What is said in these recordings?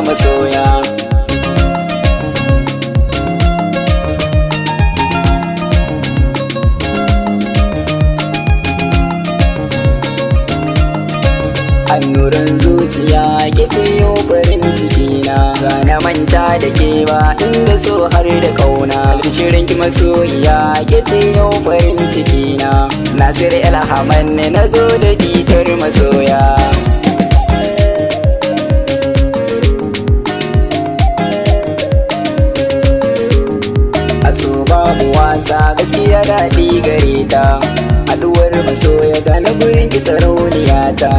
masoya. Annurin zuciya ke ciyo farin ciki na, zana manta da ke ba inda so har da kauna. Albishirin ki masoyiya ke ciyo farin ciki na, Nasir Alhaman ne na zo da bitar masoya. Aso babu wasa gaskiya daɗi gare ta, haɗuwar masoya zana gurin ki sarauniya ta.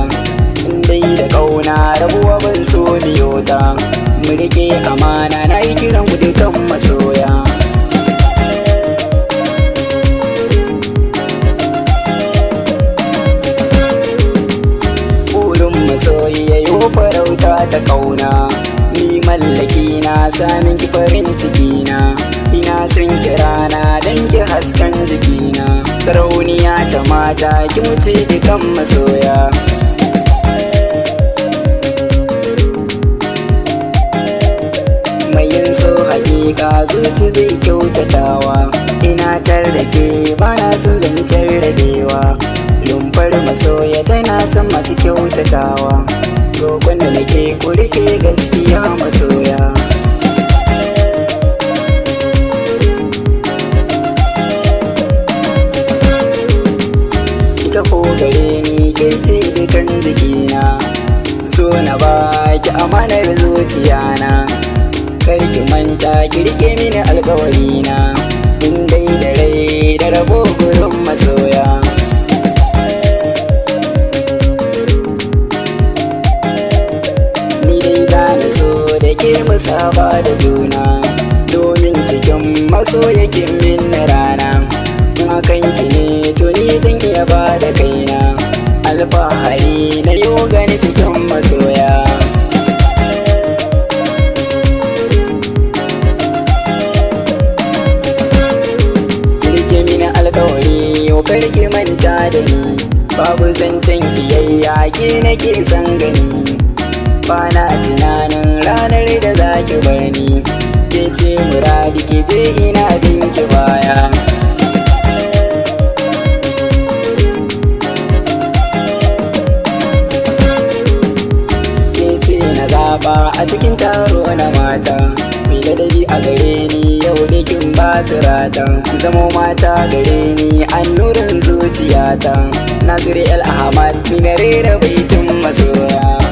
Dai da ƙauna rabuwa ban so biyo ta, mu rike amana na yi kiran ku dukan masoya. Burin masoyi ya yi farauta ta ƙauna, ni mallaki na samin ki farin ciki na. Ina son kirana don ki hasken jikina, sarauniya ta mata ki wuce dukan masoya. So hakika zuci zai kyautatawa, ina tar da ke bana son zancen rabewa. Lumfar masoya tana son masu kyautatawa, roƙon da nake ku rike gaskiya masoya. Ita ko gare ni kirce dukan jikina, so na baki amanar zuciyana. Karki manta ki rike mini alkawari na, in dai da rai da rabo gurin masoya. Ni dai zana so da ke musaba da juna, domin cikin masoya kin min rana. Hakan ki ne to ni zan iya ba da kaina, alfahari na yo gani cikin masoya. Karki manta da ni, babu zancen kiyayya ke nake son gani. Bana tunanin ranar da zaki bar ni, ke ce muradi ke je ina binki baya. Ke ce na zaba a cikin taro na mata, mai ladabi a gare ni yau da kin ba su rata. Ki zamo mata gare ni annurin zuciyata, Nasir Alhaman ni na rera baitin masoya.